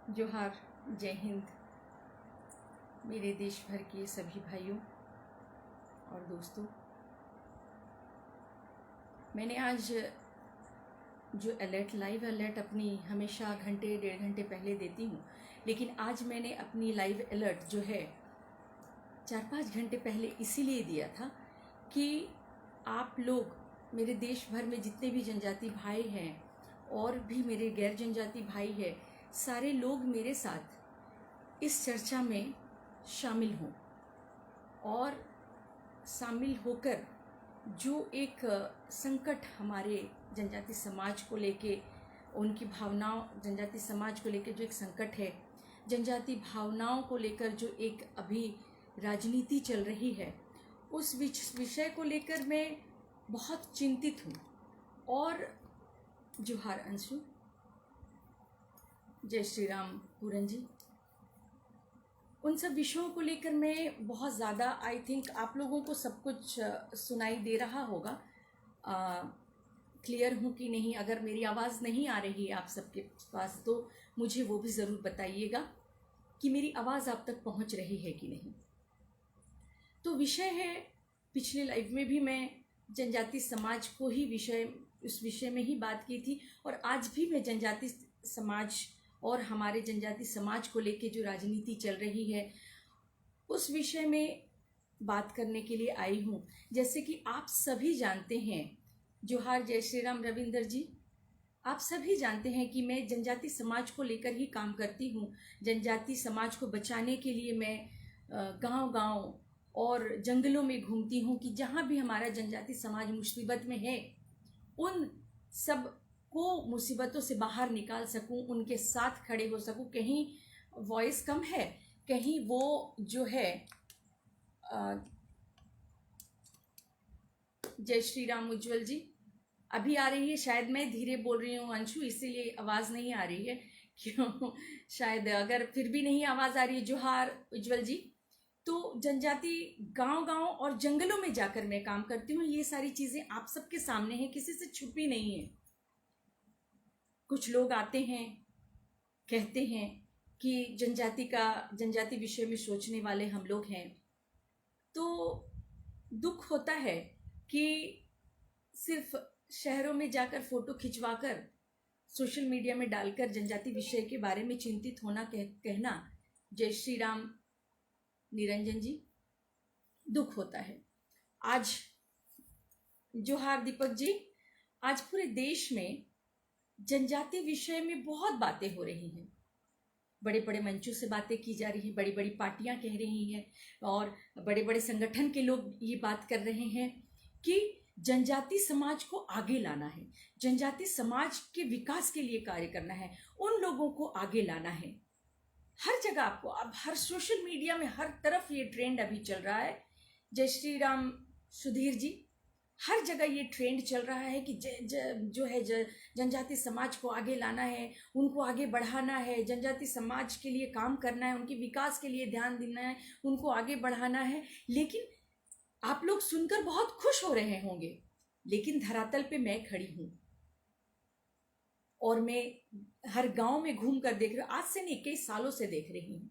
जोहार, जय हिंद मेरे देश भर के सभी भाइयों और दोस्तों। मैंने आज जो अलर्ट लाइव अलर्ट अपनी हमेशा घंटे डेढ़ घंटे पहले देती हूँ, लेकिन आज मैंने अपनी लाइव अलर्ट जो है 4-5 घंटे पहले इसीलिए दिया था कि आप लोग, मेरे देश भर में जितने भी जनजाति भाई हैं और भी मेरे गैर जनजाति भाई हैं, सारे लोग मेरे साथ इस चर्चा में शामिल हों और शामिल होकर जो एक संकट हमारे जनजाति समाज को लेके, उनकी भावनाओं, जनजाति समाज को लेकर जो एक संकट है, जनजाति भावनाओं को लेकर जो एक अभी राजनीति चल रही है, उस विषय को लेकर मैं बहुत चिंतित हूँ। और जोहार अंशु, जय श्री राम पूरन जी, उन सब विषयों को लेकर मैं बहुत ज़्यादा, आई थिंक आप लोगों को सब कुछ सुनाई दे रहा होगा। क्लियर हूँ कि नहीं? अगर मेरी आवाज़ नहीं आ रही है आप सबके पास तो मुझे वो भी ज़रूर बताइएगा कि मेरी आवाज़ आप तक पहुँच रही है कि नहीं। तो विषय है, पिछले लाइव में भी मैं जनजाति समाज को ही उस विषय में ही बात की थी, और आज भी मैं जनजाति समाज और हमारे जनजाति समाज को लेके जो राजनीति चल रही है उस विषय में बात करने के लिए आई हूँ। जैसे कि आप सभी जानते हैं, जोहार, जय श्री राम रविंदर जी, आप सभी जानते हैं कि मैं जनजाति समाज को लेकर ही काम करती हूँ। जनजाति समाज को बचाने के लिए मैं गांव-गांव और जंगलों में घूमती हूँ कि जहाँ भी हमारा जनजाति समाज मुसीबत में है, उन सब को मुसीबतों से बाहर निकाल सकूं, उनके साथ खड़े हो सकूं। कहीं वॉइस कम है, कहीं वो जो है जय श्री राम उज्जवल जी अभी आ रही है। शायद मैं धीरे बोल रही हूँ अंशु, इसीलिए आवाज़ नहीं आ रही है। क्यों? शायद अगर फिर भी नहीं आवाज़ आ रही है, जोहार उज्जवल जी। तो जनजाति गांव-गांव और जंगलों में जाकर मैं काम करती हूँ। ये सारी चीज़ें आप सबके सामने हैं, किसी से छुपी नहीं है। कुछ लोग आते हैं, कहते हैं कि जनजाति विषय में सोचने वाले हम लोग हैं, तो दुख होता है कि सिर्फ शहरों में जाकर फोटो खिंचवाकर सोशल मीडिया में डालकर जनजाति विषय के बारे में चिंतित होना कहना, जय श्री राम निरंजन जी, दुख होता है। आज जोहार दीपक जी, आज पूरे देश में जनजाति विषय में बहुत बातें हो रही हैं, बड़े बड़े मंचों से बातें की जा रही हैं, बड़ी बड़ी पार्टियां कह रही हैं और बड़े बड़े संगठन के लोग ये बात कर रहे हैं कि जनजाति समाज को आगे लाना है, जनजाति समाज के विकास के लिए कार्य करना है, उन लोगों को आगे लाना है। हर जगह आपको, अब हर सोशल मीडिया में हर तरफ ये ट्रेंड अभी चल रहा है। जय श्री राम सुधीर जी, हर जगह ये ट्रेंड चल रहा है कि जो है जनजाति समाज को आगे लाना है, उनको आगे बढ़ाना है, जनजाति समाज के लिए काम करना है, उनके विकास के लिए ध्यान देना है, उनको आगे बढ़ाना है। लेकिन आप लोग सुनकर बहुत खुश हो रहे होंगे, लेकिन धरातल पे मैं खड़ी हूँ और मैं हर गांव में घूम कर देख रही हूँ। आज से नहीं, कई सालों से देख रही हूँ,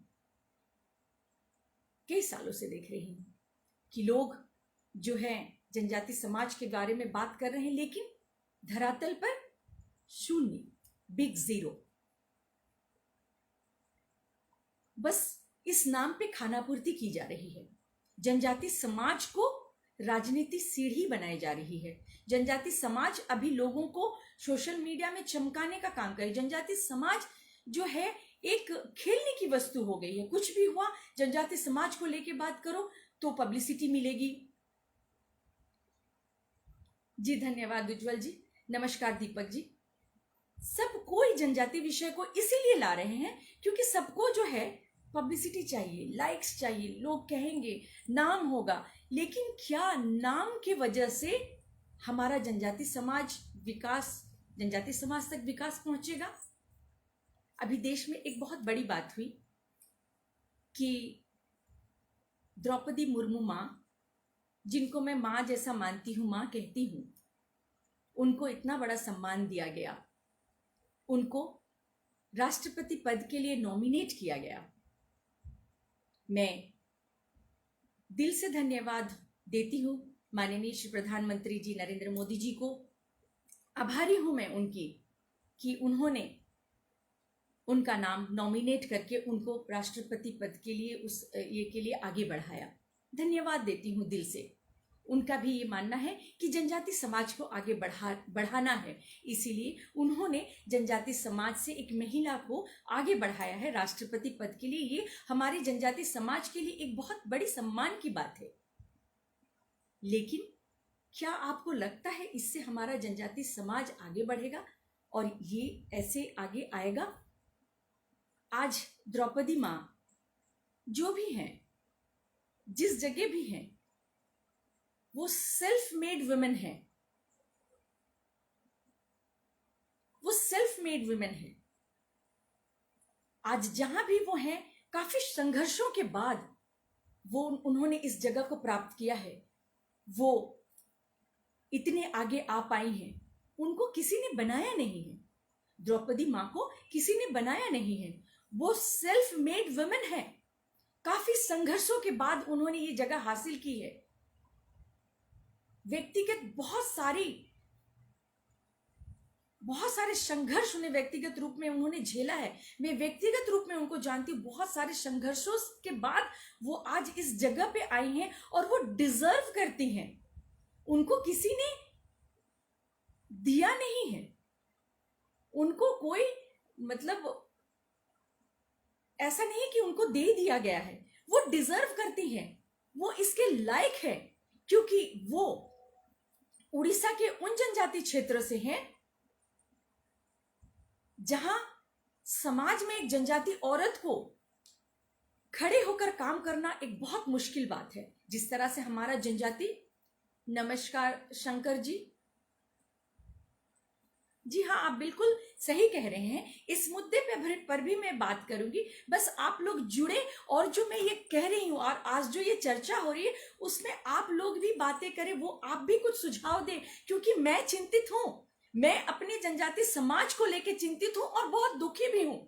कई सालों से देख रही हूँ कि लोग जो है जनजाति समाज के बारे में बात कर रहे हैं, लेकिन धरातल पर शून्य, बिग जीरो। बस इस नाम पे खानापूर्ति की जा रही है। जनजाति समाज को राजनीति सीढ़ी बनाई जा रही है। जनजाति समाज अभी लोगों को सोशल मीडिया में चमकाने का काम करे। जनजाति समाज जो है एक खेलने की वस्तु हो गई है। कुछ भी हुआ, जनजाति समाज को लेके बात करो तो पब्लिसिटी मिलेगी। जी धन्यवाद उज्जवल जी, नमस्कार दीपक जी। सब कोई जनजाति विषय को इसीलिए ला रहे हैं क्योंकि सबको जो है पब्लिसिटी चाहिए, लाइक्स चाहिए, लोग कहेंगे, नाम होगा। लेकिन क्या नाम की वजह से हमारा जनजाति समाज तक विकास पहुंचेगा? अभी देश में एक बहुत बड़ी बात हुई कि द्रौपदी मुर्मू माँ, जिनको मैं माँ जैसा मानती हूँ, माँ कहती हूँ, उनको इतना बड़ा सम्मान दिया गया, उनको राष्ट्रपति पद के लिए नॉमिनेट किया गया। मैं दिल से धन्यवाद देती हूँ माननीय श्री प्रधानमंत्री जी नरेंद्र मोदी जी को। आभारी हूँ मैं उनकी कि उन्होंने उनका नाम नॉमिनेट करके उनको राष्ट्रपति पद के लिए आगे बढ़ाया। धन्यवाद देती हूँ दिल से। उनका भी ये मानना है कि जनजाति समाज को आगे बढ़ाना है, इसीलिए उन्होंने जनजाति समाज से एक महिला को आगे बढ़ाया है राष्ट्रपति पद के लिए। ये हमारे जनजाति समाज के लिए एक बहुत बड़ी सम्मान की बात है। लेकिन क्या आपको लगता है इससे हमारा जनजाति समाज आगे बढ़ेगा और ये ऐसे आगे आएगा? आज द्रौपदी माँ जो भी हैं, जिस जगह भी हैं, वो सेल्फ मेड वुमेन है। वो सेल्फ मेड वुमेन है। आज जहां भी वो हैं, काफी संघर्षों के बाद उन्होंने इस जगह को प्राप्त किया है। वो इतने आगे आ पाई हैं। उनको किसी ने बनाया नहीं है। द्रौपदी माँ को किसी ने बनाया नहीं है। वो सेल्फ मेड वुमेन है। काफी संघर्षों के बाद उन्होंने ये जगह हासिल की है। व्यक्तिगत बहुत सारे संघर्ष उन्हें व्यक्तिगत रूप में उन्होंने झेला है। मैं व्यक्तिगत रूप में उनको जानती हूँ। बहुत सारे संघर्षों के बाद वो आज इस जगह पे आई हैं और वो डिजर्व करती हैं। उनको किसी ने दिया नहीं है। उनको कोई ऐसा नहीं है कि उनको दे दिया गया है। वो डिजर्व करती है। वो इसके लायक है, क्योंकि वो उड़ीसा के उन जनजाति क्षेत्र से हैं जहां समाज में एक जनजाति औरत को खड़े होकर काम करना एक बहुत मुश्किल बात है। जिस तरह से हमारा जनजाति, नमस्कार शंकर जी, जी हाँ, आप बिल्कुल सही कह रहे हैं। इस मुद्दे पर भी मैं बात करूंगी। बस आप लोग जुड़े और जो मैं ये कह रही हूं और आज जो ये चर्चा हो रही है उसमें आप लोग भी बातें करें, वो आप भी कुछ सुझाव दें, क्योंकि मैं चिंतित हूं। मैं अपने जनजाति समाज को लेकर चिंतित हूं और बहुत दुखी भी हूं।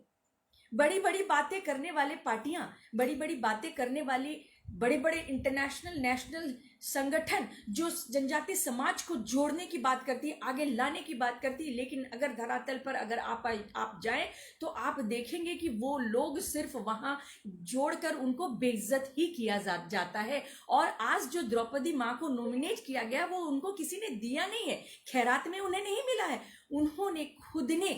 बड़ी बड़ी बातें करने वाले पार्टियां, बड़ी बड़ी बातें करने वाली बड़े बड़े इंटरनेशनल नेशनल संगठन जो जनजाति समाज को जोड़ने की बात करती है, आगे लाने की बात करती है, लेकिन अगर धरातल पर अगर आप जाएं तो आप देखेंगे कि वो लोग सिर्फ वहां जोड़कर उनको बेइज्जत ही किया जाता है। और आज जो द्रौपदी माँ को नॉमिनेट किया गया वो उनको किसी ने दिया नहीं है, खैरात में उन्हें नहीं मिला है। उन्होंने खुद ने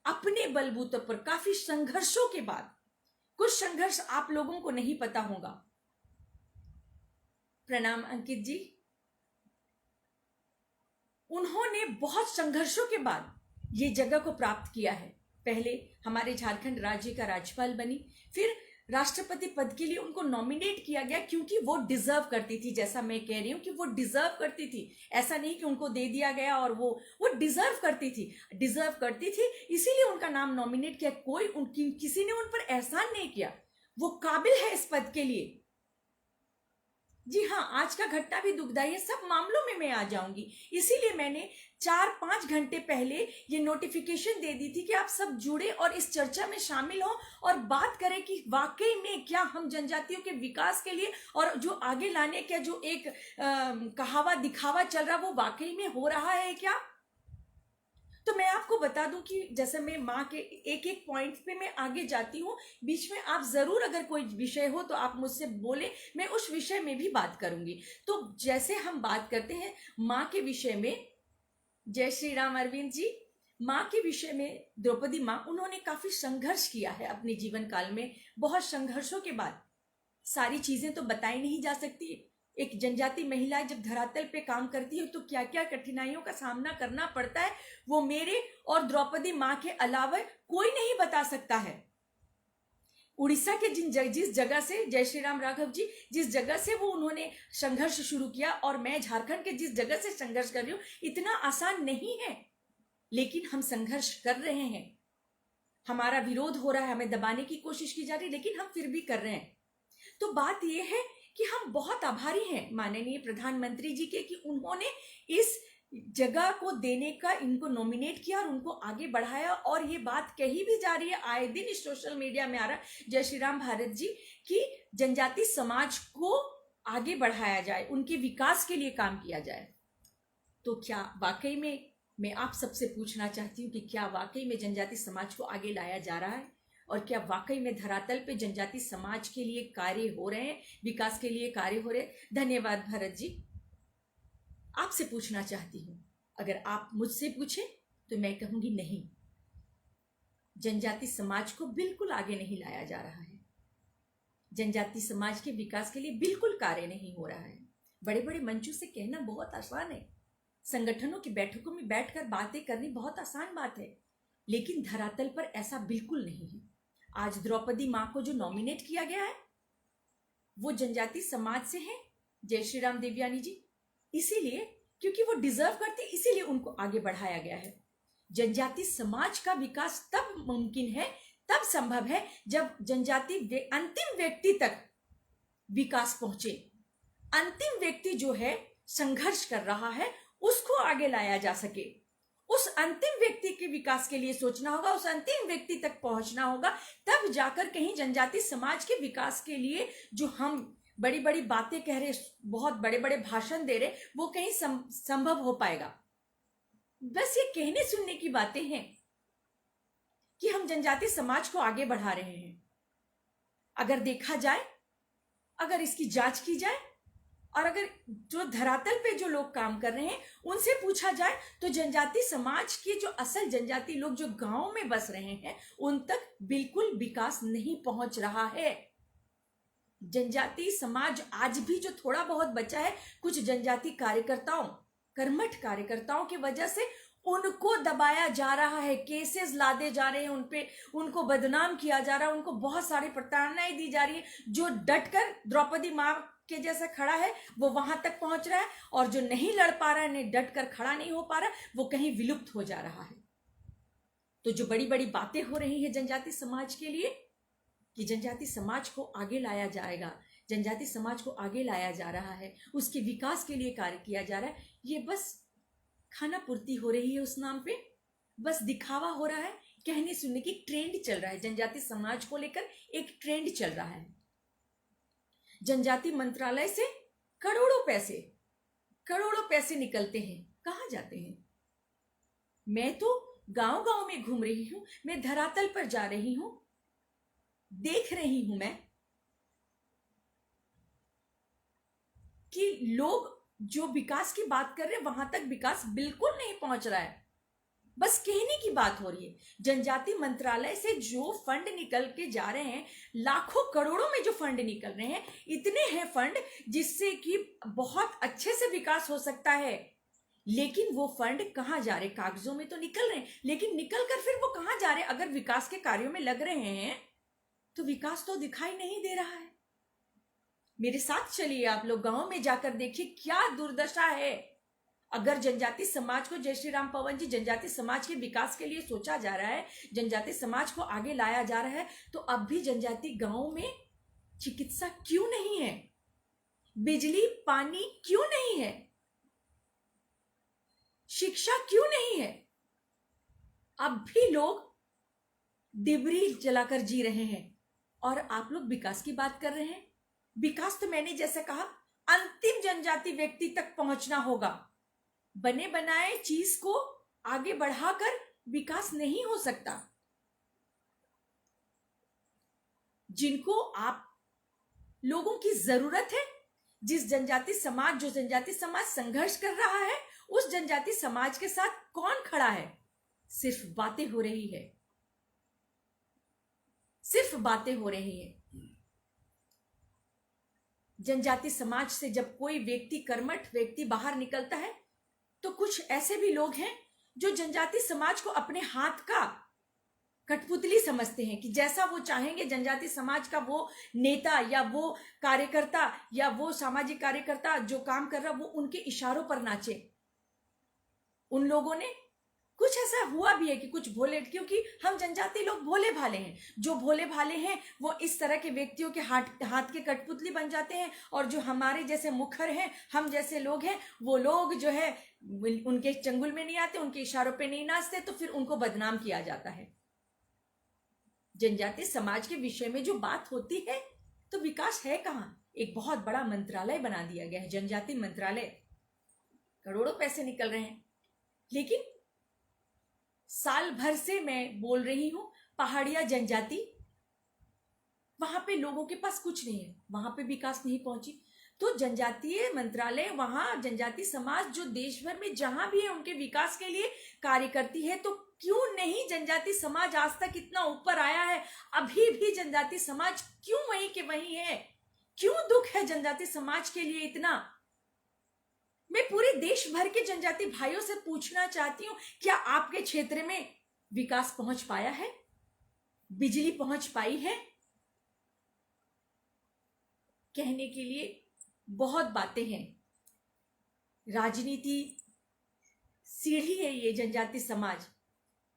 अपने बलबूते पर काफी संघर्षों के बाद, कुछ संघर्ष आप लोगों को नहीं पता होगा। प्रणाम अंकित जी। उन्होंने बहुत संघर्षों के बाद ये जगह को प्राप्त किया है। पहले हमारे झारखंड राज्य का राज्यपाल बनी, फिर राष्ट्रपति पद के लिए उनको नॉमिनेट किया गया क्योंकि वो डिजर्व करती थी। जैसा मैं कह रही हूं कि वो डिजर्व करती थी, ऐसा नहीं कि उनको दे दिया गया। और वो डिजर्व करती थी, इसीलिए उनका नाम नॉमिनेट किया। किसी ने उन पर एहसान नहीं किया। वो काबिल है इस पद के लिए। जी हाँ, आज का घटना भी दुखदाई है। सब मामलों में मैं आ जाऊंगी, इसीलिए मैंने 4-5 घंटे पहले ये नोटिफिकेशन दे दी थी कि आप सब जुड़े और इस चर्चा में शामिल हो और बात करें कि वाकई में क्या हम जनजातियों के विकास के लिए और जो आगे लाने का जो एक कहावा दिखावा चल रहा वो वाकई में हो रहा है क्या। तो मैं आपको बता दूं कि जैसे मैं माँ के एक एक पॉइंट पे मैं आगे जाती हूँ, बीच में आप जरूर अगर कोई विषय हो तो आप मुझसे बोले, मैं उस विषय में भी बात करूंगी। तो जैसे हम बात करते हैं माँ के विषय में, जय श्री राम अरविंद जी, माँ के विषय में द्रौपदी माँ, उन्होंने काफी संघर्ष किया है अपने जीवन काल में। बहुत संघर्षों के बाद, सारी चीजें तो बताई नहीं जा सकती। एक जनजाति महिला जब धरातल पे काम करती है तो क्या क्या कठिनाइयों का सामना करना पड़ता है वो मेरे और द्रौपदी माँ के अलावा कोई नहीं बता सकता है। उड़ीसा के जिस जगह से, जय श्री राम राघव जी, जिस जगह से वो उन्होंने संघर्ष शुरू किया और मैं झारखंड के जिस जगह से संघर्ष कर रही हूँ, इतना आसान नहीं है, लेकिन हम संघर्ष कर रहे हैं। हमारा विरोध हो रहा है, हमें दबाने की कोशिश की जा रही है, लेकिन हम फिर भी कर रहे हैं। तो बात यह है कि हम बहुत आभारी हैं माननीय प्रधानमंत्री जी के कि उन्होंने इस जगह को देने का इनको नॉमिनेट किया और उनको आगे बढ़ाया। और ये बात कही भी जा रही है, आए दिन सोशल मीडिया में आ रहा है, जय श्री राम भारत जी, कि जनजाति समाज को आगे बढ़ाया जाए, उनके विकास के लिए काम किया जाए। तो क्या वाकई में, मैं आप सबसे पूछना चाहती हूँ कि क्या वाकई में जनजाति समाज को आगे लाया जा रहा है? और क्या वाकई में धरातल पे जनजाति समाज के लिए कार्य हो रहे हैं, विकास के लिए कार्य हो रहे हैं? धन्यवाद भरत जी। आपसे पूछना चाहती हूं, अगर आप मुझसे पूछे तो मैं कहूंगी नहीं, जनजाति समाज को बिल्कुल आगे नहीं लाया जा रहा है। जनजाति समाज के विकास के लिए बिल्कुल कार्य नहीं हो रहा है। बड़े बड़े मंचों से कहना बहुत आसान है, संगठनों की बैठकों में बैठकर बातें करनी बहुत आसान बात है, लेकिन धरातल पर ऐसा बिल्कुल नहीं है। आज द्रौपदी मां को जो नॉमिनेट किया गया है वो जनजाति समाज से है, जय श्री राम देवयानी जी, इसीलिए क्योंकि वो डिजर्व करते, इसीलिए उनको आगे बढ़ाया गया है। जनजाति समाज का विकास तब मुमकिन है, तब संभव है, जब जनजाति अंतिम व्यक्ति तक विकास पहुंचे। अंतिम व्यक्ति जो है संघर्ष कर रहा है, उसको आगे लाया जा सके। उस अंतिम व्यक्ति के विकास के लिए सोचना होगा, उस अंतिम व्यक्ति तक पहुंचना होगा, तब जाकर कहीं जनजाति समाज के विकास के लिए जो हम बड़ी बड़ी बातें कह रहे, बहुत बड़े बड़े भाषण दे रहे, वो कहीं संभव हो पाएगा। बस ये कहने सुनने की बातें हैं कि हम जनजाति समाज को आगे बढ़ा रहे हैं। अगर देखा जाए, अगर इसकी जांच की जाए, और अगर जो धरातल पे जो लोग काम कर रहे हैं उनसे पूछा जाए, तो जनजाति समाज के जो असल जनजाति लोग जो गांव में बस रहे हैं, उन तक बिल्कुल विकास नहीं पहुंच रहा है। जनजाति समाज आज भी जो थोड़ा बहुत बचा है, कुछ जनजाति कार्यकर्ताओं, कर्मठ कार्यकर्ताओं की वजह से उनको दबाया जा रहा है, केसेस लादे जा रहे हैं उन पे, उनको बदनाम किया जा रहा है, उनको बहुत सारी प्रताड़नाएं दी जा रही है। जो डटकर द्रौपदी मां के जैसा खड़ा है वो वहां तक पहुंच रहा है, और जो नहीं लड़ पा रहा है, नहीं डटकर खड़ा नहीं हो पा रहा, वो कहीं विलुप्त हो जा रहा है। तो जो बड़ी बड़ी बातें हो रही है जनजाति समाज के लिए कि जनजाति समाज को आगे लाया जाएगा, जनजाति समाज को आगे लाया जा रहा है, उसके विकास के लिए कार्य किया जा रहा है, ये बस खाना पूर्ति हो रही है उस नाम पे, बस दिखावा हो रहा है, कहने सुनने की ट्रेंड चल रहा है। जनजाति समाज को लेकर एक ट्रेंड चल रहा है। जनजाति मंत्रालय से करोड़ों पैसे निकलते हैं, कहां जाते हैं? मैं तो गांव गांव में घूम रही हूं, मैं धरातल पर जा रही हूं, देख रही हूं मैं कि लोग जो विकास की बात कर रहे हैं, वहां तक विकास बिल्कुल नहीं पहुंच रहा है, बस कहने की बात हो रही है। जनजाति मंत्रालय से जो फंड निकल के जा रहे हैं, लाखों करोड़ों में जो फंड निकल रहे हैं, इतने हैं फंड जिससे कि बहुत अच्छे से विकास हो सकता है, लेकिन वो फंड कहां जा रहे? कागजों में तो निकल रहे हैं, लेकिन निकल कर फिर वो कहां जा रहे? अगर विकास के कार्यों में लग रहे हैं तो विकास तो दिखाई नहीं दे रहा है। मेरे साथ चलिए, आप लोग गांव में जाकर देखिए क्या दुर्दशा है। अगर जनजाति समाज को, जय श्री राम पवन जी, जनजाति समाज के विकास के लिए सोचा जा रहा है, जनजाति समाज को आगे लाया जा रहा है, तो अब भी जनजाति गांव में चिकित्सा क्यों नहीं है? बिजली पानी क्यों नहीं है? शिक्षा क्यों नहीं है? अब भी लोग डिबरी जलाकर जी रहे हैं, और आप लोग विकास की बात कर रहे हैं। विकास तो मैंने जैसे कहा, अंतिम जनजाति व्यक्ति तक पहुंचना होगा। बने बनाए चीज को आगे बढ़ाकर विकास नहीं हो सकता। जिनको आप लोगों की जरूरत है, जिस जनजाति समाज, जो जनजाति समाज संघर्ष कर रहा है, उस जनजाति समाज के साथ कौन खड़ा है? सिर्फ बातें हो रही है, सिर्फ बातें हो रही है। जनजाति समाज से जब कोई व्यक्ति, कर्मठ व्यक्ति बाहर निकलता है, तो कुछ ऐसे भी लोग हैं जो जनजाति समाज को अपने हाथ का कठपुतली समझते हैं कि जैसा वो चाहेंगे जनजाति समाज का वो नेता या वो कार्यकर्ता या वो सामाजिक कार्यकर्ता जो काम कर रहा है, वो उनके इशारों पर नाचे। उन लोगों ने कुछ ऐसा हुआ भी है कि कुछ भोले, क्योंकि हम जनजाति लोग भोले भाले हैं, जो भोले भाले हैं वो इस तरह के व्यक्तियों के हाथ के कठपुतली बन जाते हैं, और जो हमारे जैसे मुखर हैं, हम जैसे लोग हैं, वो लोग जो है उनके चंगुल में नहीं आते, उनके इशारों पे नहीं नाचते, तो फिर उनको बदनाम किया जाता है। जनजाति समाज के विषय में जो बात होती है तो विकास है कहाँ? एक बहुत बड़ा मंत्रालय बना दिया गया है, जनजाति मंत्रालय, करोड़ों पैसे निकल रहे हैं, लेकिन साल भर से मैं बोल रही हूं, पहाड़िया जनजाति, वहां पे लोगों के पास कुछ नहीं है, वहां पे विकास नहीं पहुंची। तो जनजातीय मंत्रालय वहां जनजाति समाज जो देश भर में जहां भी है उनके विकास के लिए कार्य करती है, तो क्यों नहीं जनजाति समाज आज तक इतना ऊपर आया है? अभी भी जनजाति समाज क्यों वहीं के वहीं है? क्यों दुख है जनजाति समाज के लिए इतना? मैं पूरे देश भर के जनजाति भाइयों से पूछना चाहती हूं, क्या आपके क्षेत्र में विकास पहुंच पाया है? बिजली पहुंच पाई है? कहने के लिए बहुत बातें हैं। राजनीति सीढ़ी है ये जनजाति समाज,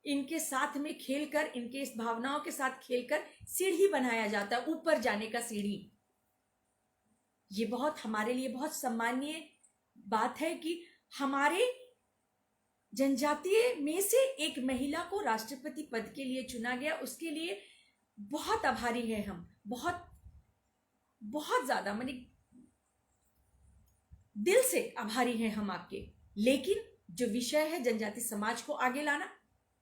इनके साथ में खेलकर, इनके इस भावनाओं के साथ खेलकर सीढ़ी बनाया जाता है, ऊपर जाने का सीढ़ी। ये बहुत हमारे लिए बहुत सम्मानीय बात है कि हमारे जनजातीय में से एक महिला को राष्ट्रपति पद के लिए चुना गया। उसके लिए बहुत आभारी है हम, बहुत बहुत ज्यादा, माने दिल से आभारी हैं हम आपके। लेकिन जो विषय है जनजाति समाज को आगे लाना,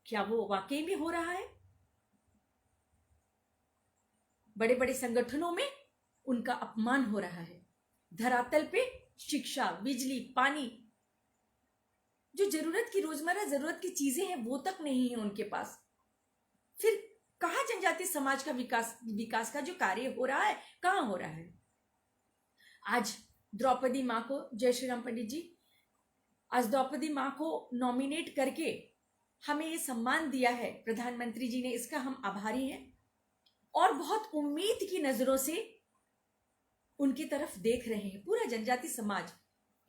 क्या वो वाकई में हो रहा है? बड़े बड़े संगठनों में उनका अपमान हो रहा है, धरातल पे शिक्षा, बिजली, पानी, जो जरूरत की, रोजमर्रा जरूरत की चीजें हैं वो तक नहीं है उनके पास। फिर कहां जनजाति समाज का विकास का जो कार्य हो रहा है, कहां हो रहा है? आज द्रौपदी माँ को, जय श्री राम पंडित जी, आज द्रौपदी माँ को नॉमिनेट करके हमें ये सम्मान दिया है प्रधानमंत्री जी ने, इसका हम आभारी हैं और बहुत उम्मीद की नजरों से उनकी तरफ देख रहे हैं। पूरा जनजाति समाज,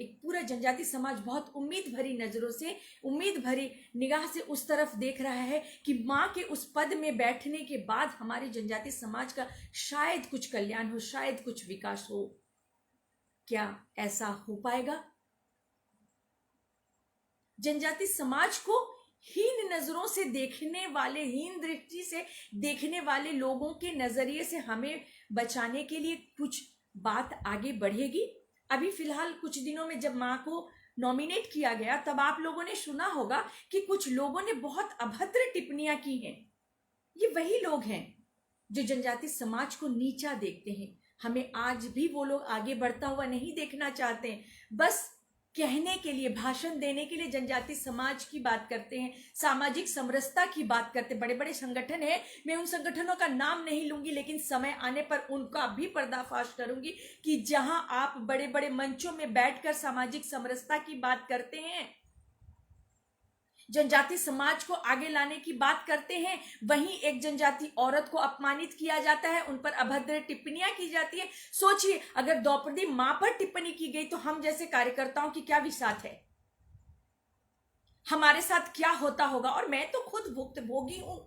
एक पूरा जनजाति समाज बहुत उम्मीद भरी नजरों से, उम्मीद भरी निगाह से उस तरफ देख रहा है कि माँ के उस पद में बैठने के बाद हमारे जनजाति समाज का शायद कुछ कल्याण हो, शायद कुछ विकास हो। क्या ऐसा हो पाएगा? जनजाति समाज को हीन नजरों से देखने वाले, हीन दृष्टि से देखने वाले लोगों के नजरिए से हमें बचाने के लिए कुछ बात आगे बढ़ेगी। अभी फिलहाल कुछ दिनों में जब माँ को नॉमिनेट किया गया, तब आप लोगों ने सुना होगा कि कुछ लोगों ने बहुत अभद्र टिप्पणियां की हैं। ये वही लोग हैं जो जनजाति समाज को नीचा देखते हैं। हमें आज भी वो लोग आगे बढ़ता हुआ नहीं देखना चाहते हैं, बस कहने के लिए, भाषण देने के लिए जनजाति समाज की बात करते हैं, सामाजिक समरसता की बात करते हैं। बड़े बड़े संगठन हैं, मैं उन संगठनों का नाम नहीं लूंगी, लेकिन समय आने पर उनका भी पर्दाफाश करूंगी कि जहां आप बड़े बड़े मंचों में बैठकर सामाजिक समरसता की बात करते हैं, जनजाति समाज को आगे लाने की बात करते हैं, वहीं एक जनजाति औरत को अपमानित किया जाता है, उन पर अभद्र टिप्पणियां की जाती है। सोचिए, अगर द्रौपदी मां पर टिप्पणी की गई तो हम जैसे कार्यकर्ताओं की क्या विसात है, हमारे साथ क्या होता होगा। और मैं तो खुद भुक्तभोगी हूं,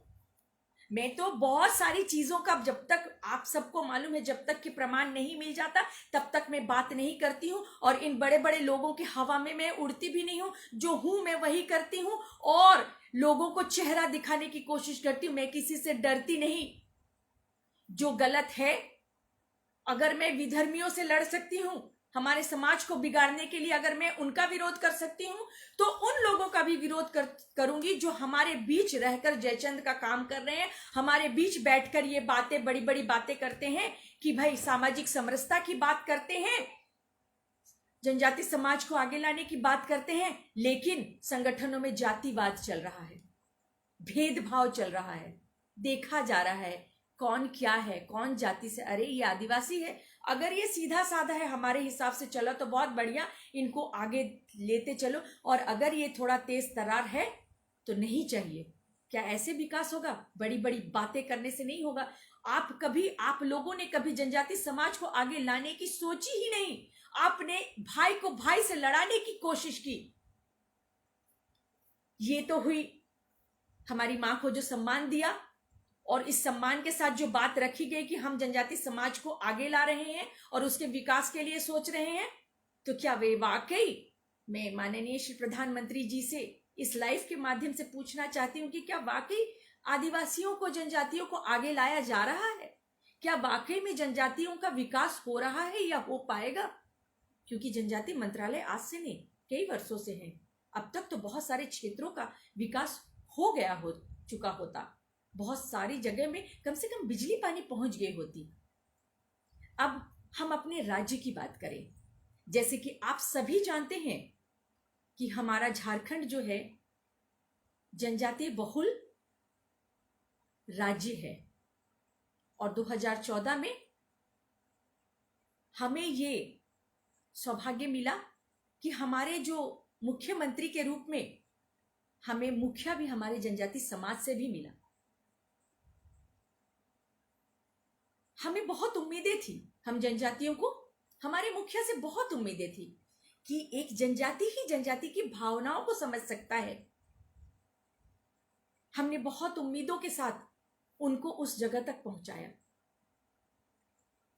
मैं तो बहुत सारी चीजों का, जब तक, आप सबको मालूम है, जब तक कि प्रमाण नहीं मिल जाता तब तक मैं बात नहीं करती हूं। और इन बड़े बड़े लोगों की हवा में मैं उड़ती भी नहीं हूं, जो हूं मैं वही करती हूं और लोगों को चेहरा दिखाने की कोशिश करती हूं। मैं किसी से डरती नहीं। जो गलत है, अगर मैं विधर्मियों से लड़ सकती हूं, हमारे समाज को बिगाड़ने के लिए अगर मैं उनका विरोध कर सकती हूं, तो उन लोगों का भी विरोध करूंगी जो हमारे बीच रहकर जयचंद का काम कर रहे हैं, हमारे बीच बैठकर ये बातें, बड़ी बड़ी बातें करते हैं कि भाई सामाजिक समरसता की बात करते हैं, जनजाति समाज को आगे लाने की बात करते हैं, लेकिन संगठनों में जातिवाद चल रहा है, भेदभाव चल रहा है, देखा जा रहा है कौन क्या है, कौन जाति से, अरे ये आदिवासी है। अगर ये सीधा साधा है हमारे हिसाब से चलो तो बहुत बढ़िया, इनको आगे लेते चलो, और अगर ये थोड़ा तेज तर्रार है तो नहीं चाहिए। क्या ऐसे विकास होगा? बड़ी बड़ी बातें करने से नहीं होगा। आप लोगों ने कभी जनजाति समाज को आगे लाने की सोची ही नहीं। आपने भाई को भाई से लड़ाने की कोशिश की। ये तो हुई हमारी माँ को जो सम्मान दिया, और इस सम्मान के साथ जो बात रखी गई कि हम जनजाति समाज को आगे ला रहे हैं और उसके विकास के लिए सोच रहे हैं, तो क्या वे वाकई, मैं माननीय श्री प्रधानमंत्री जी से इस लाइव के माध्यम से पूछना चाहती हूँ कि क्या वाकई आदिवासियों को, जनजातियों को आगे लाया जा रहा है? क्या वाकई में जनजातियों का विकास हो रहा है या हो पाएगा? क्योंकि जनजाति मंत्रालय आज से नहीं, कई वर्षों से है। अब तक तो बहुत सारे क्षेत्रों का विकास हो गया हो चुका होता, बहुत सारी जगह में कम से कम बिजली पानी पहुंच गई होती। अब हम अपने राज्य की बात करें, जैसे कि आप सभी जानते हैं कि हमारा झारखंड जो है जनजातीय बहुल राज्य है, और 2014 में हमें ये सौभाग्य मिला कि हमारे जो मुख्यमंत्री के रूप में हमें मुखिया भी हमारे जनजाति समाज से भी मिला। हमें बहुत उम्मीदें थी, हम जनजातियों को हमारे मुखिया से बहुत उम्मीदें थी कि एक जनजाति ही जनजाति की भावनाओं को समझ सकता है। हमने बहुत उम्मीदों के साथ उनको उस जगह तक पहुंचाया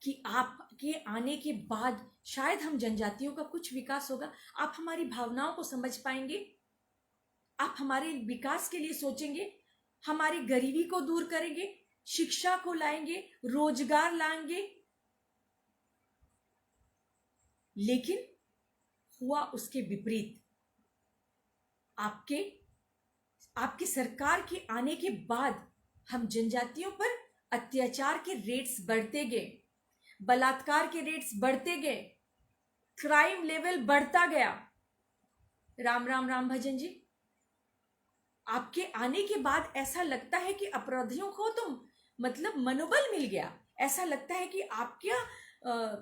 कि आपके आने के बाद शायद हम जनजातियों का कुछ विकास होगा, आप हमारी भावनाओं को समझ पाएंगे, आप हमारे विकास के लिए सोचेंगे, हमारी गरीबी को दूर करेंगे, शिक्षा को लाएंगे, रोजगार लाएंगे। लेकिन हुआ उसके विपरीत। आपकी सरकार के आने के बाद हम जनजातियों पर अत्याचार के रेट्स बढ़ते गए, बलात्कार के रेट्स बढ़ते गए, क्राइम लेवल बढ़ता गया। राम राम राम भजन जी, आपके आने के बाद ऐसा लगता है कि अपराधियों को तो मतलब मनोबल मिल गया, ऐसा लगता है कि आपके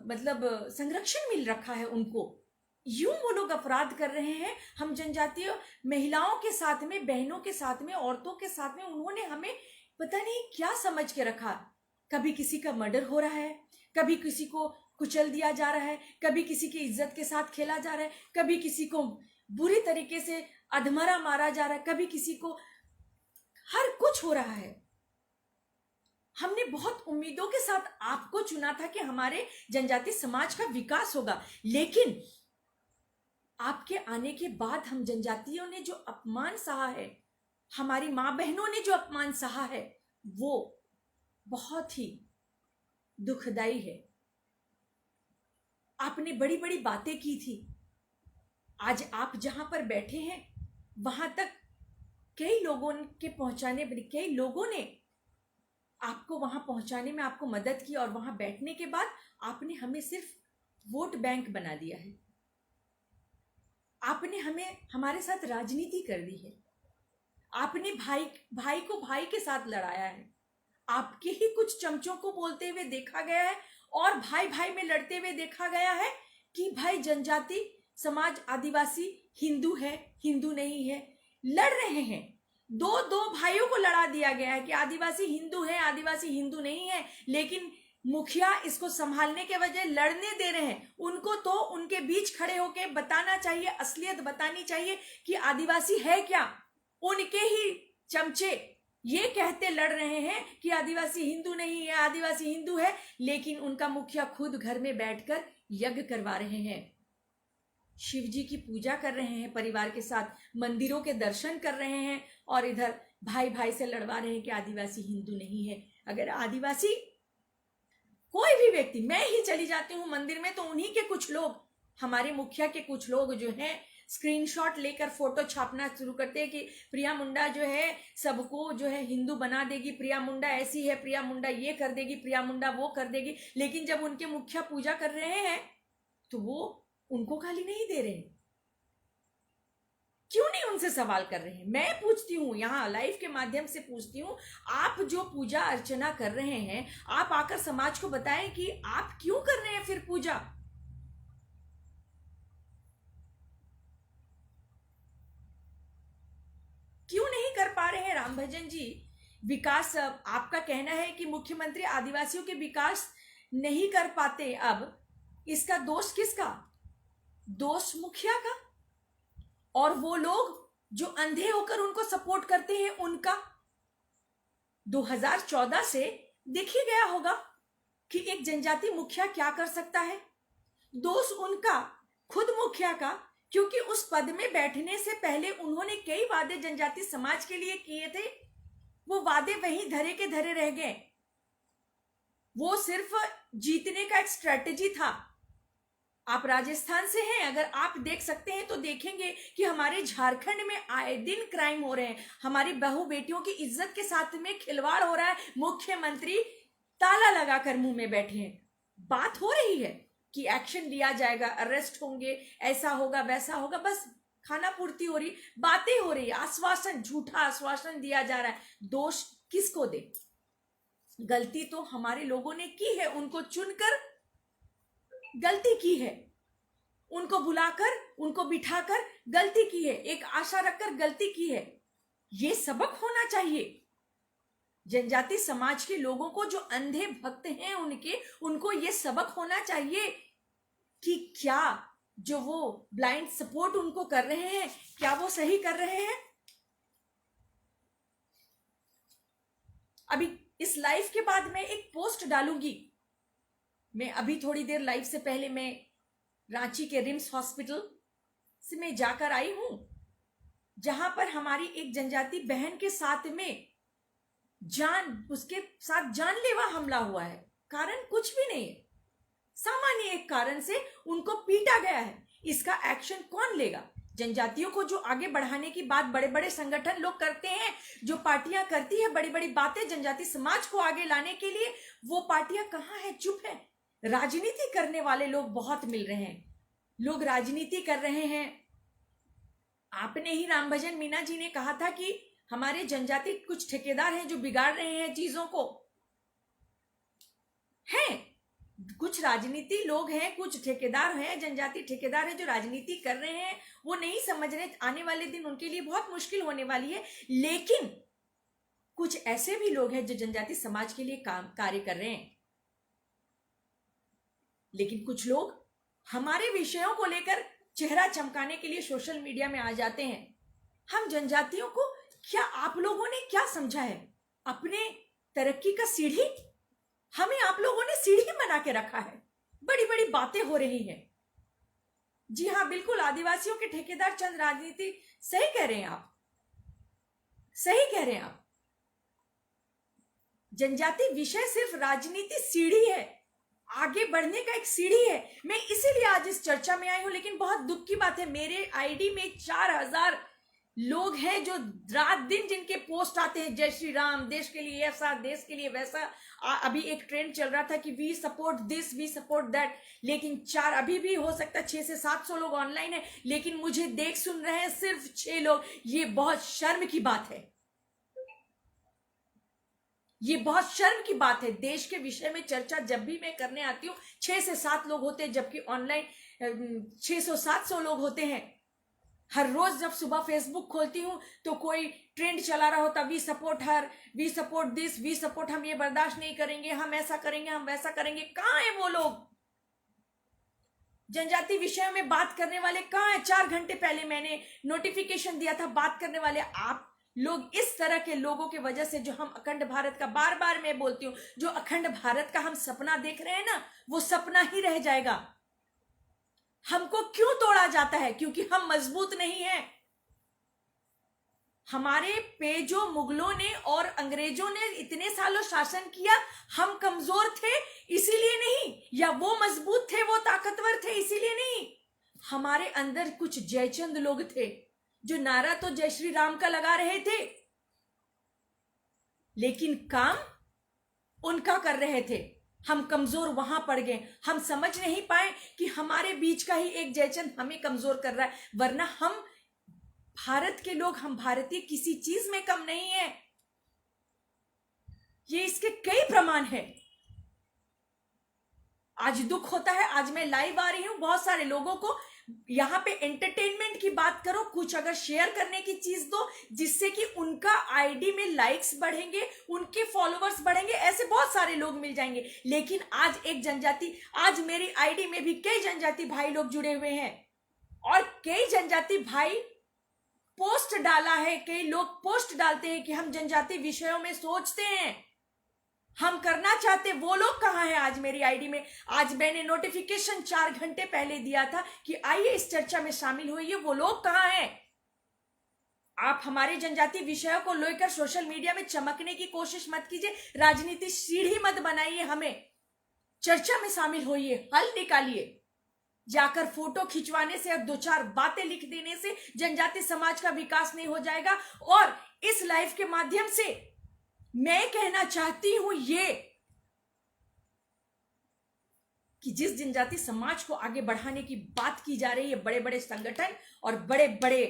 मतलब संरक्षण मिल रखा है उनको। यूं वो लोग अपराध कर रहे हैं, हम जनजातीय महिलाओं के साथ में, बहनों के साथ में, औरतों के साथ में उन्होंने हमें पता नहीं क्या समझ के रखा। कभी किसी का मर्डर हो रहा है, कभी किसी को कुचल दिया जा रहा है, कभी किसी की इज्जत के साथ खेला जा रहा है, कभी किसी को बुरी तरीके से अधमरा मारा जा रहा है, कभी किसी को, हर कुछ हो रहा है। हमने बहुत उम्मीदों के साथ आपको चुना था कि हमारे जनजाति समाज का विकास होगा, लेकिन आपके आने के बाद हम जनजातियों ने जो अपमान सहा है, हमारी मां बहनों ने जो अपमान सहा है, वो बहुत ही दुखदाई है। आपने बड़ी बड़ी बातें की थी, आज आप जहां पर बैठे हैं वहां तक कई लोगों ने आपको वहां पहुंचाने में आपको मदद की, और वहां बैठने के बाद आपने हमें सिर्फ वोट बैंक बना दिया है। आपने हमारे साथ राजनीति कर दी है, आपने भाई को भाई के साथ लड़ाया है, आपके ही कुछ चमचों को बोलते हुए देखा गया है और भाई भाई में लड़ते हुए देखा गया है कि भाई जनजाति समाज, आदिवासी हिंदू है, हिंदू नहीं है, लड़ रहे हैं। दो भाइयों को लड़ा दिया गया है कि आदिवासी हिंदू है, आदिवासी हिंदू नहीं है, लेकिन मुखिया इसको संभालने के बजाय लड़ने दे रहे हैं। उनको तो उनके बीच खड़े होकर बताना चाहिए, असलियत बतानी चाहिए कि आदिवासी है क्या। उनके ही चमचे ये कहते लड़ रहे हैं कि आदिवासी हिंदू नहीं है, आदिवासी हिंदू है, लेकिन उनका मुखिया खुद घर में बैठकर यज्ञ करवा रहे हैं, शिव जी की पूजा कर रहे हैं, परिवार के साथ मंदिरों के दर्शन कर रहे हैं, और इधर भाई भाई से लड़वा रहे हैं कि आदिवासी हिंदू नहीं है। अगर आदिवासी कोई भी व्यक्ति, मैं ही चली जाती हूँ मंदिर में तो उन्हीं के कुछ लोग, हमारे मुखिया के कुछ लोग जो हैं स्क्रीनशॉट लेकर फोटो छापना शुरू करते हैं कि प्रिया मुंडा जो है सबको जो है हिंदू बना देगी, प्रिया मुंडा ऐसी है, प्रिया मुंडा ये कर देगी, प्रिया मुंडा वो कर देगी। लेकिन जब उनके मुखिया पूजा कर रहे हैं तो वो उनको गाली नहीं दे रहे। क्यों नहीं उनसे सवाल कर रहे हैं? मैं पूछती हूँ, यहाँ लाइव के माध्यम से पूछती हूँ, आप जो पूजा अर्चना कर रहे हैं, आप आकर समाज को बताएं कि आप क्यों कर रहे हैं फिर पूजा। क्यों नहीं कर पा रहे हैं राम भजन जी? विकास, आपका कहना है कि मुख्यमंत्री आदिवासियों के विकास नहीं कर पाते, अब इसका दोष किसका? दोष मुखिया का। और वो लोग जो अंधे होकर उनको सपोर्ट करते हैं उनका। 2014 से दिख ही गया होगा कि एक जनजाति मुखिया क्या कर सकता है। दोष उनका, खुद मुखिया का, क्योंकि उस पद में बैठने से पहले उन्होंने कई वादे जनजाति समाज के लिए किए थे। वो वादे वहीं धरे के धरे रह गए। वो सिर्फ जीतने का एक स्ट्रेटेजी था। आप राजस्थान से हैं, अगर आप देख सकते हैं तो देखेंगे कि हमारे झारखंड में आए दिन क्राइम हो रहे हैं। हमारी बहू बेटियों की इज्जत के साथ में खिलवाड़ हो रहा है। मुख्यमंत्री ताला लगाकर मुंह में बैठे हैं। बात हो रही है कि एक्शन लिया जाएगा, अरेस्ट होंगे, ऐसा होगा वैसा होगा, बस खाना पूर्ति हो रही, बातें हो रही, आश्वासन, झूठा आश्वासन दिया जा रहा है। दोष किसको दे? गलती तो हमारे लोगों ने की है, उनको चुनकर गलती की है, उनको बुलाकर, उनको बिठाकर गलती की है, एक आशा रखकर गलती की है। ये सबक होना चाहिए जनजाति समाज के लोगों को, जो अंधे भक्त हैं उनको ये सबक होना चाहिए कि क्या जो वो ब्लाइंड सपोर्ट उनको कर रहे हैं, क्या वो सही कर रहे हैं। अभी इस लाइव के बाद मैं एक पोस्ट डालूंगी। मैं अभी थोड़ी देर लाइव से पहले मैं रांची के रिम्स हॉस्पिटल से मैं जाकर आई हूं, जहां पर हमारी एक जनजाति बहन के साथ में उसके साथ जानलेवा हमला हुआ है। कारण कुछ भी नहीं है, सामान्य एक कारण से उनको पीटा गया है। इसका एक्शन कौन लेगा? जनजातियों को जो आगे बढ़ाने की बात बड़े बड़े संगठन लोग करते हैं, जो पार्टियां करती है बड़ी बड़ी बातें जनजाति समाज को आगे लाने के लिए, वो पार्टियां कहां है? चुप है। राजनीति करने वाले लोग बहुत मिल रहे हैं, लोग राजनीति कर रहे हैं। आपने ही रामभजन मीना जी ने कहा था कि हमारे जनजाति कुछ ठेकेदार हैं जो बिगाड़ रहे हैं चीजों को। हैं कुछ राजनीति लोग हैं, कुछ ठेकेदार हैं, जनजाति ठेकेदार हैं जो राजनीति कर रहे हैं। वो नहीं समझ रहे, आने वाले दिन उनके लिए बहुत मुश्किल होने वाली है। लेकिन कुछ ऐसे भी लोग हैं जो जनजाति समाज के लिए कार्य कर रहे हैं। लेकिन कुछ लोग हमारे विषयों को लेकर चेहरा चमकाने के लिए सोशल मीडिया में आ जाते हैं। हम जनजातियों को क्या, आप लोगों ने क्या समझा है? अपने तरक्की का सीढ़ी हमें आप लोगों ने सीढ़ी बना के रखा है। बड़ी बड़ी बातें हो रही हैं। जी हाँ, बिल्कुल, आदिवासियों के ठेकेदार चंद राजनीति, सही कह रहे हैं आप, सही कह रहे हैं आप। जनजाति विषय सिर्फ राजनीति सीढ़ी है, आगे बढ़ने का एक सीढ़ी है। मैं इसीलिए आज इस चर्चा में आई हूं। लेकिन बहुत दुख की बात है, मेरे आईडी में 4000 लोग हैं जो रात दिन जिनके पोस्ट आते हैं, जय श्री राम, देश के लिए ऐसा, देश के लिए वैसा। अभी एक ट्रेंड चल रहा था कि we support this, we support that. लेकिन अभी भी हो सकता है 600 से 700 लोग ऑनलाइन है, लेकिन मुझे देख सुन रहे हैं सिर्फ 6 लोग। ये बहुत शर्म की बात है, ये बहुत शर्म की बात है। देश के विषय में चर्चा जब भी मैं करने आती हूँ 6 से 7 लोग होते हैं, जबकि ऑनलाइन 600-700 लोग होते हैं। हर रोज जब सुबह फेसबुक खोलती हूँ तो कोई ट्रेंड चला रहा होता, we support her, we support this, we support, हम ये बर्दाश्त नहीं करेंगे, हम ऐसा करेंगे, हम वैसा करेंगे। कहाँ है वो लोग? जनजाति विषयों में बात करने वाले कहाँ है? 4 घंटे पहले मैंने नोटिफिकेशन दिया था बात करने वाले। आप लोग इस तरह के लोगों की वजह से, जो हम अखंड भारत का, बार बार मैं बोलती हूँ, जो अखंड भारत का हम सपना देख रहे हैं ना, वो सपना ही रह जाएगा। हमको क्यों तोड़ा जाता है? क्योंकि हम मजबूत नहीं हैं। हमारे पे जो मुगलों ने और अंग्रेजों ने इतने सालों शासन किया, हम कमजोर थे इसीलिए नहीं, या वो मजबूत थे, वो ताकतवर थे इसीलिए नहीं। हमारे अंदर कुछ जयचंद लोग थे जो नारा तो जय श्री राम का लगा रहे थे, लेकिन काम उनका कर रहे थे। हम कमजोर वहां पड़ गए। हम समझ नहीं पाए कि हमारे बीच का ही एक जयचंद हमें कमजोर कर रहा है। वरना हम भारत के लोग, हम भारतीय किसी चीज में कम नहीं है। ये इसके कई प्रमाण है। आज दुख होता है, आज मैं लाइव आ रही हूं, बहुत सारे लोगों को यहां पे एंटरटेनमेंट की बात करो, कुछ अगर शेयर करने की चीज दो जिससे कि उनका आईडी में लाइक्स बढ़ेंगे, उनके फॉलोअर्स बढ़ेंगे, ऐसे बहुत सारे लोग मिल जाएंगे। लेकिन आज एक जनजाति, आज मेरी आईडी में भी कई जनजाति भाई लोग जुड़े हुए हैं, और कई जनजाति भाई पोस्ट डाला है, कई लोग पोस्ट डालते हैं कि हम जनजाति विषयों में सोचते हैं, हम करना चाहते, वो लोग कहाँ हैं आज मेरी आईडी में? आज मैंने नोटिफिकेशन 4 घंटे पहले दिया था कि आइए इस चर्चा में शामिल होइए, वो लोग कहाँ हैं? आप हमारे जनजाति विषयों को लेकर सोशल मीडिया में चमकने की कोशिश मत कीजिए, राजनीति सीढ़ी मत बनाइए, हमें चर्चा में शामिल होइए, हल निकालिए। जाकर फोटो खिंचवाने से और 2-4 बातें लिख देने से जनजाति समाज का विकास नहीं हो जाएगा। और इस लाइव के माध्यम से मैं कहना चाहती हूं ये कि जिस जनजाति समाज को आगे बढ़ाने की बात की जा रही है, बड़े बड़े संगठन और बड़े बड़े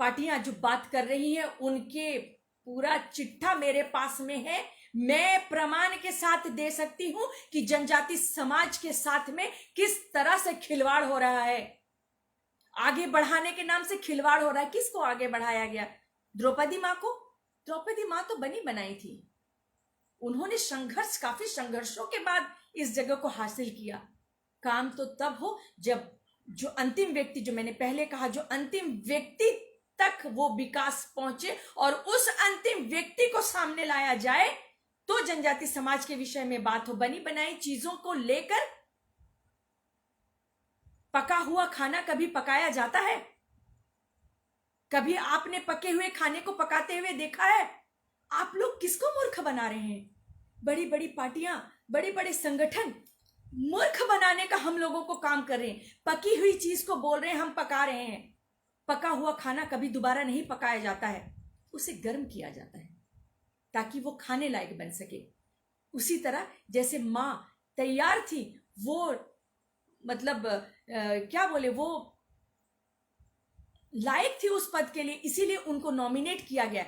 पार्टियां जो बात कर रही है, उनके पूरा चिट्ठा मेरे पास में है। मैं प्रमाण के साथ दे सकती हूं कि जनजाति समाज के साथ में किस तरह से खिलवाड़ हो रहा है। आगे बढ़ाने के नाम से खिलवाड़ हो रहा है। किसको आगे बढ़ाया गया? द्रौपदी मां को। द्रौपदी मां तो बनी बनाई थी, उन्होंने संघर्ष, काफी संघर्षों के बाद इस जगह को हासिल किया। काम तो तब हो जब जो अंतिम व्यक्ति, जो मैंने पहले कहा, जो अंतिम व्यक्ति तक वो विकास पहुंचे और उस अंतिम व्यक्ति को सामने लाया जाए, तो जनजाति समाज के विषय में बात हो। बनी बनाई चीजों को लेकर पका हुआ खाना कभी पकाया जाता है? कभी आपने पके हुए खाने को पकाते हुए देखा है? आप लोग किसको मूर्ख बना रहे हैं? बड़ी बड़ी पार्टियां, बड़े बड़े संगठन मूर्ख बनाने का हम लोगों को काम कर रहे हैं। पकी हुई चीज को बोल रहे हैं हम पका रहे हैं। पका हुआ खाना कभी दोबारा नहीं पकाया जाता है, उसे गर्म किया जाता है ताकि वो खाने लायक बन सके। उसी तरह जैसे माँ तैयार थी, वो मतलब क्या बोले, वो लायक थी उस पद के लिए, इसीलिए उनको नॉमिनेट किया गया।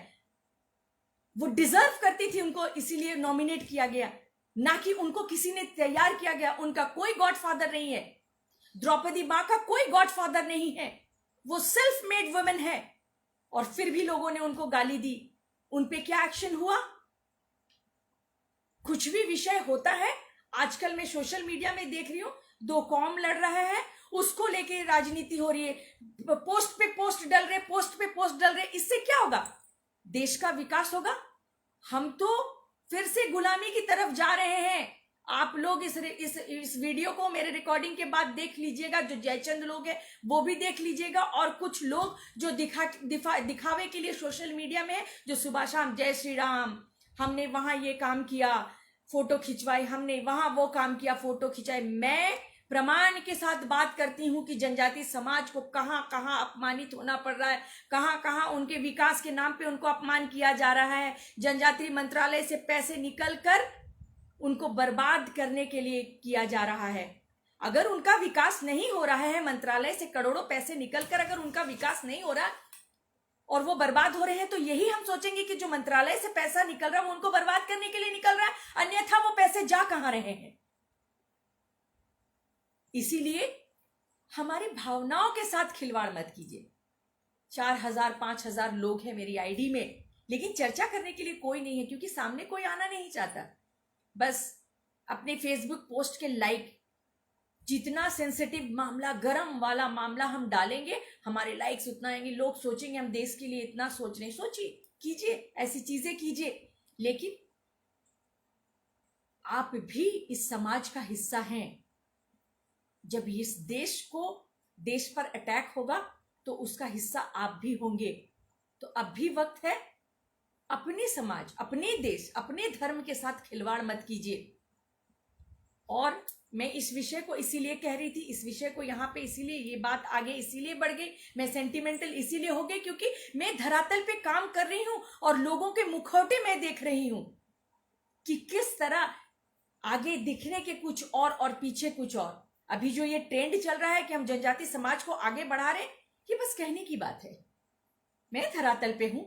वो डिजर्व करती थी उनको, इसीलिए नॉमिनेट किया गया, ना कि उनको किसी ने तैयार किया गया। उनका कोई गॉडफादर नहीं है। द्रौपदी मां का कोई गॉडफादर नहीं है, वो सेल्फ मेड वुमेन है। और फिर भी लोगों ने उनको गाली दी। उन पे क्या एक्शन हुआ? कुछ भी विषय होता है, आजकल मैं सोशल मीडिया में देख रही हूं, 2 कौम लड़ रहे हैं, उसको लेके राजनीति हो रही है। पोस्ट पे पोस्ट डल रहे, पोस्ट पे पोस्ट डल रहे। इससे क्या होगा? देश का विकास होगा? हम तो फिर से गुलामी की तरफ जा रहे हैं। आप लोग इस वीडियो को मेरे रिकॉर्डिंग के बाद देख लीजिएगा। जो जयचंद लोग हैं वो भी देख लीजिएगा, और कुछ लोग जो दिखावे के लिए सोशल मीडिया में है, जो सुबह शाम जय श्री राम, हमने वहां ये काम किया, फोटो खिंचवाई, हमने वहां वो काम किया, फोटो खिंचाई। मैं प्रमाण के साथ बात करती हूं कि जनजाति समाज को कहां कहां अपमानित होना पड़ रहा है, कहां कहां उनके विकास के नाम पे उनको अपमान किया जा रहा है। जनजाति मंत्रालय से पैसे निकल कर उनको बर्बाद करने के लिए किया जा रहा है। अगर उनका विकास नहीं हो रहा है, मंत्रालय से करोड़ों पैसे निकलकर अगर उनका विकास नहीं हो रहा और वो बर्बाद हो रहे हैं, तो यही हम सोचेंगे कि जो मंत्रालय से पैसा निकल रहा है वो उनको बर्बाद करने के लिए निकल रहा है, अन्यथा वो पैसे जा कहां रहे हैं? इसीलिए हमारी भावनाओं के साथ खिलवाड़ मत कीजिए। 4000-5000 लोग हैं मेरी आईडी में, लेकिन चर्चा करने के लिए कोई नहीं है, क्योंकि सामने कोई आना नहीं चाहता। बस अपने फेसबुक पोस्ट के लाइक, जितना सेंसिटिव मामला, गरम वाला मामला हम डालेंगे, हमारे लाइक्स उतना आएंगे। लोग सोचेंगे हम देश के लिए इतना सोच रहे हैं। सोचिए, कीजिए, ऐसी चीजें कीजिए, लेकिन आप भी इस समाज का हिस्सा हैं। जब इस देश पर अटैक होगा तो उसका हिस्सा आप भी होंगे। तो अब भी वक्त है, अपने समाज, अपने देश, अपने धर्म के साथ खिलवाड़ मत कीजिए। और मैं इस विषय को इसीलिए कह रही थी, इस विषय को यहाँ पे इसीलिए ये बात आगे इसीलिए बढ़ गई, मैं सेंटिमेंटल इसीलिए हो गई क्योंकि मैं धरातल पे काम कर रही हूं और लोगों के मुखौटे में देख रही हूं कि किस तरह आगे दिखने के कुछ और पीछे कुछ और। अभी जो ये ट्रेंड चल रहा है कि हम जनजाति समाज को आगे बढ़ा रहे, ये बस कहने की बात है। मैं धरातल पे हूं,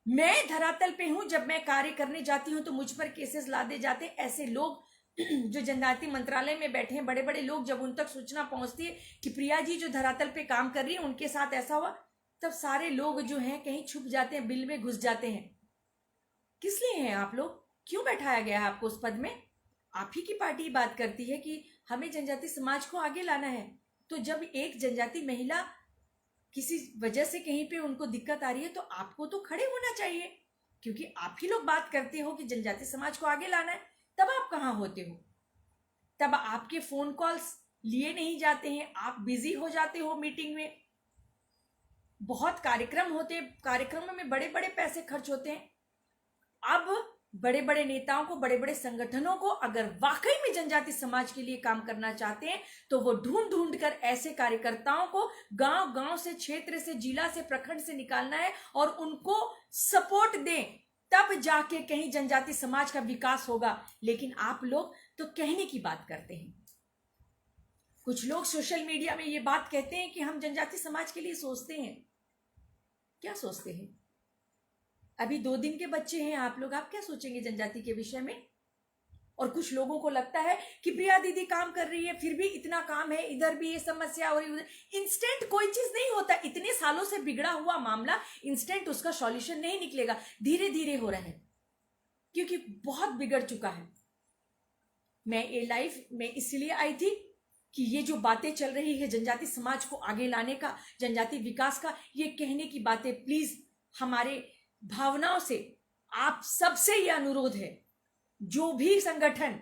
मैं धरातल पे हूं। जब मैं कार्य करने जाती हूं तो मुझ पर केसेस लादे जाते। ऐसे लोग जो जनजाति मंत्रालय में बैठे हैं, बड़े बड़े लोग, जब उन तक सूचना पहुंचती है कि प्रिया जी जो धरातल पे काम कर रही है उनके साथ ऐसा हुआ, तब सारे लोग जो हैं कहीं छुप जाते हैं, बिल में घुस जाते हैं। किस लिए हैं आप लोग? क्यों बैठाया गया है आपको उस पद में? आप ही की पार्टी बात करती है कि हमें जनजाति समाज को आगे लाना है। तो जब एक जनजाति महिला किसी वजह से कहीं पे उनको दिक्कत आ रही है तो आपको तो खड़े होना चाहिए, क्योंकि आप ही लोग बात करते हो कि जनजाति समाज को आगे लाना है। तब आप कहाँ होते हो? तब आपके फोन कॉल्स लिए नहीं जाते हैं, आप बिजी हो जाते हो मीटिंग में। बहुत कार्यक्रम होते हैं, कार्यक्रमों में बड़े बड़े पैसे खर्च होते हैं। अब बड़े बड़े नेताओं को, बड़े बड़े संगठनों को अगर वाकई में जनजाति समाज के लिए काम करना चाहते हैं तो वो ढूंढ ढूंढ कर ऐसे कार्यकर्ताओं को गांव गांव से, क्षेत्र से, जिला से, प्रखंड से निकालना है और उनको सपोर्ट दें, तब जाके कहीं जनजाति समाज का विकास होगा। लेकिन आप लोग तो कहने की बात करते हैं। कुछ लोग सोशल मीडिया में ये बात कहते हैं कि हम जनजाति समाज के लिए सोचते हैं। क्या सोचते हैं? अभी 2 दिन के बच्चे हैं आप लोग, आप क्या सोचेंगे जनजाति के विषय में? और कुछ लोगों को लगता है कि प्रिया दीदी काम कर रही है, फिर भी इतना काम है, इधर भी ये समस्या हो रही है, उधर। इंस्टेंट कोई चीज नहीं होता। इतने सालों से बिगड़ा हुआ मामला इंस्टेंट उसका सॉल्यूशन नहीं निकलेगा, धीरे धीरे हो रहा है, क्योंकि बहुत बिगड़ चुका है। मैं ये लाइव में इसलिए आई थी कि ये जो बातें चल रही है जनजाति समाज को आगे लाने का, जनजाति विकास का, ये कहने की बातें, प्लीज हमारे भावनाओं से आप सबसे ये अनुरोध है, जो भी संगठन,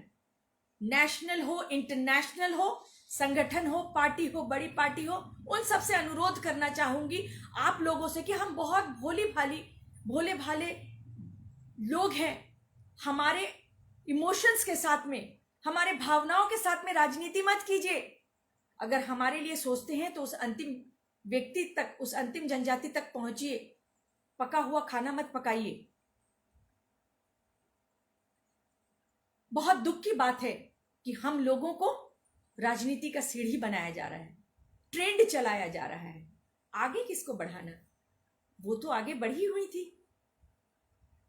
नेशनल हो, इंटरनेशनल हो, संगठन हो, पार्टी हो, बड़ी पार्टी हो, उन सबसे अनुरोध करना चाहूंगी आप लोगों से कि हम बहुत भोले भाले लोग हैं। हमारे इमोशंस के साथ में, हमारे भावनाओं के साथ में राजनीति मत कीजिए। अगर हमारे लिए सोचते हैं तो उस अंतिम व्यक्ति तक, उस अंतिम जनजाति तक पहुंचिए। पका हुआ खाना मत पकाइए। बहुत दुख की बात है कि हम लोगों को राजनीति का सीढ़ी बनाया जा रहा है, ट्रेंड चलाया जा रहा है। आगे किसको बढ़ाना? वो तो आगे बढ़ी हुई थी,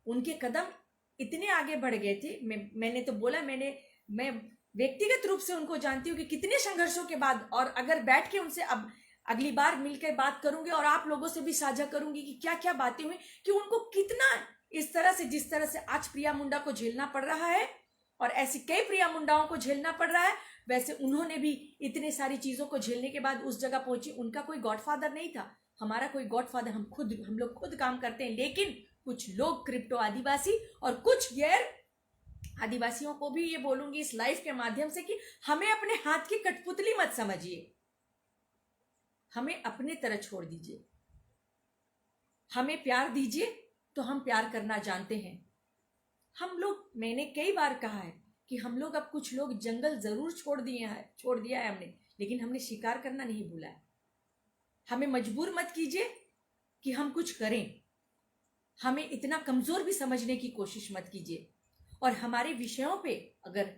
उनके कदम इतने आगे बढ़ गए थे। मैंने तो बोला, मैं व्यक्तिगत रूप से उनको जानती हूँ कि कितने संघर्षों के बाद, और अगर बैठ के उनसे अब अगली बार मिलकर बात करूंगी और आप लोगों से भी साझा करूंगी कि क्या क्या बातें हुई, कि उनको कितना इस तरह से, जिस तरह से आज प्रिया मुंडा को झेलना पड़ रहा है और ऐसी कई प्रिया मुंडाओं को झेलना पड़ रहा है, वैसे उन्होंने भी इतने सारी चीजों को झेलने के बाद उस जगह पहुंची। उनका कोई गॉडफादर नहीं था, हमारा कोई गॉडफादर, हम लोग खुद काम करते हैं। लेकिन कुछ लोग क्रिप्टो आदिवासी और कुछ गैर आदिवासियों को भी ये बोलूंगी इस लाइव के माध्यम से कि हमें अपने हाथ की कठपुतली मत समझिए, हमें अपने तरह छोड़ दीजिए। हमें प्यार दीजिए तो हम प्यार करना जानते हैं। हम लोग, मैंने कई बार कहा है कि हम लोग, अब कुछ लोग जंगल जरूर छोड़ दिया है हमने, लेकिन हमने शिकार करना नहीं भूला है। हमें मजबूर मत कीजिए कि हम कुछ करें, हमें इतना कमजोर भी समझने की कोशिश मत कीजिए। और हमारे विषयों पे अगर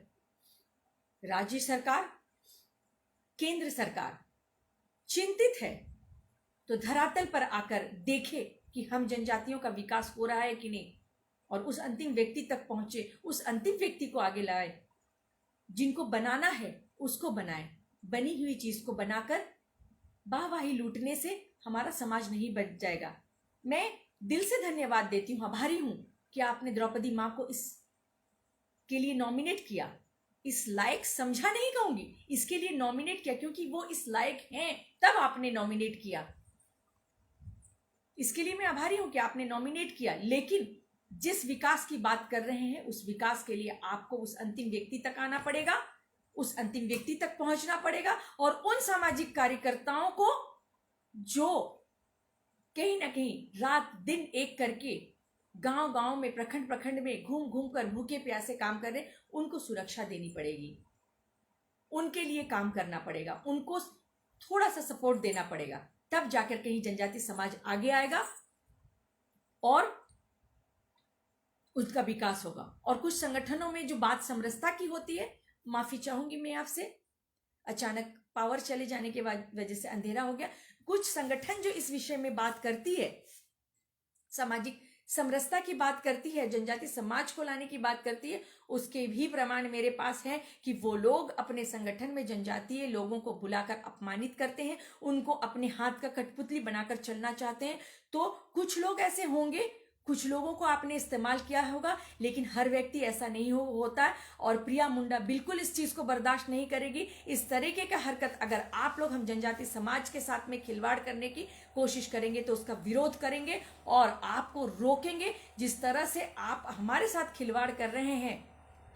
राज्य सरकार, केंद्र सरकार चिंतित है तो धरातल पर आकर देखे कि हम जनजातियों का विकास हो रहा है कि नहीं, और उस अंतिम व्यक्ति तक पहुंचे, उस अंतिम व्यक्ति को आगे लाए। जिनको बनाना है उसको बनाए। बनी हुई चीज को बनाकर वाहवाही लूटने से हमारा समाज नहीं बच जाएगा। मैं दिल से धन्यवाद देती हूँ, आभारी हूं कि आपने द्रौपदी माँ को इस के लिए नॉमिनेट किया। इस लायक समझा नहीं कहूंगी, इसके लिए नॉमिनेट किया, क्योंकि वो इस लायक हैं तब आपने नॉमिनेट किया। इसके लिए मैं आभारी हूं कि आपने नॉमिनेट किया। लेकिन जिस विकास की बात कर रहे हैं, उस विकास के लिए आपको उस अंतिम व्यक्ति तक आना पड़ेगा, उस अंतिम व्यक्ति तक पहुंचना पड़ेगा। और उन सामाजिक कार्यकर्ताओं को जो कहीं ना कहीं रात दिन एक करके गांव गांव में, प्रखंड प्रखंड में घूम घूम कर भूखे प्यासे काम कर रहे, उनको सुरक्षा देनी पड़ेगी, उनके लिए काम करना पड़ेगा, उनको थोड़ा सा सपोर्ट देना पड़ेगा। तब जाकर कहीं जनजाति समाज आगे आएगा और उसका विकास होगा। और कुछ संगठनों में जो बात समरसता की होती है, माफी चाहूंगी मैं आपसे, अचानक पावर चले जाने के वजह से अंधेरा हो गया। कुछ संगठन जो इस विषय में बात करती है, सामाजिक समरसता की बात करती है, जनजाति समाज को लाने की बात करती है, उसके भी प्रमाण मेरे पास हैं कि वो लोग अपने संगठन में जनजातीय लोगों को बुलाकर अपमानित करते हैं, उनको अपने हाथ का कठपुतली बनाकर चलना चाहते हैं। तो कुछ लोग ऐसे होंगे, कुछ लोगों को आपने इस्तेमाल किया होगा, लेकिन हर व्यक्ति ऐसा नहीं होता है। और प्रिया मुंडा बिल्कुल इस चीज को बर्दाश्त नहीं करेगी। इस तरीके का हरकत अगर आप लोग हम जनजाति समाज के साथ में खिलवाड़ करने की कोशिश करेंगे तो उसका विरोध करेंगे और आपको रोकेंगे। जिस तरह से आप हमारे साथ खिलवाड़ कर रहे हैं,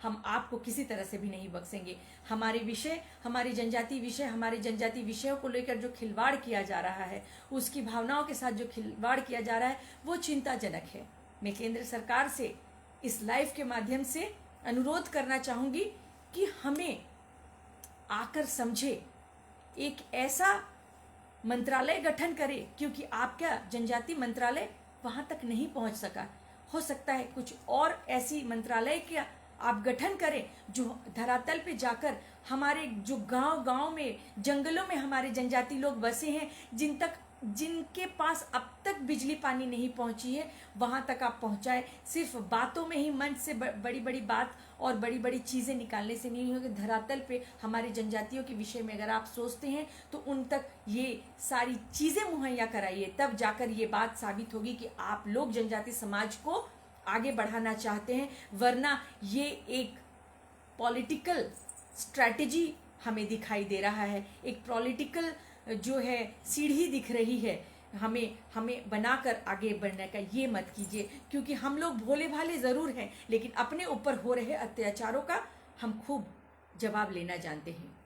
हम आपको किसी तरह से भी नहीं बख्शेंगे। हमारे विषय, हमारी जनजाति विषय, हमारे जनजाति विषयों को लेकर जो खिलवाड़ किया जा रहा है, उसकी भावनाओं के साथ जो खिलवाड़ किया जा रहा है, वो चिंताजनक है। मैं केंद्र सरकार से इस लाइव के माध्यम से अनुरोध करना चाहूंगी कि हमें आकर समझे, एक ऐसा मंत्रालय गठन करे, क्योंकि आपका जनजाति मंत्रालय वहां तक नहीं पहुंच सका। हो सकता है कुछ और ऐसी मंत्रालय का आप गठन करें जो धरातल पे जाकर हमारे जो गांव में, जंगलों में हमारे जनजाति लोग बसे हैं, जिनके पास अब तक बिजली पानी नहीं पहुंची है, वहां तक आप पहुंचाए। सिर्फ बातों में ही मंच से बड़ी बड़ी बात और बड़ी बड़ी चीजें निकालने से नहीं होगी। धरातल पे हमारे जनजातियों के विषय में अगर आप सोचते हैं तो उन तक ये सारी चीजें मुहैया कराइए, तब जाकर ये बात साबित होगी कि आप लोग जनजाति समाज को आगे बढ़ाना चाहते हैं। वरना ये एक पॉलिटिकल स्ट्रैटेजी हमें दिखाई दे रहा है, एक पॉलिटिकल जो है सीढ़ी दिख रही है हमें बनाकर आगे बढ़ने का। ये मत कीजिए, क्योंकि हम लोग भोले भाले जरूर हैं, लेकिन अपने ऊपर हो रहे अत्याचारों का हम खूब जवाब लेना जानते हैं।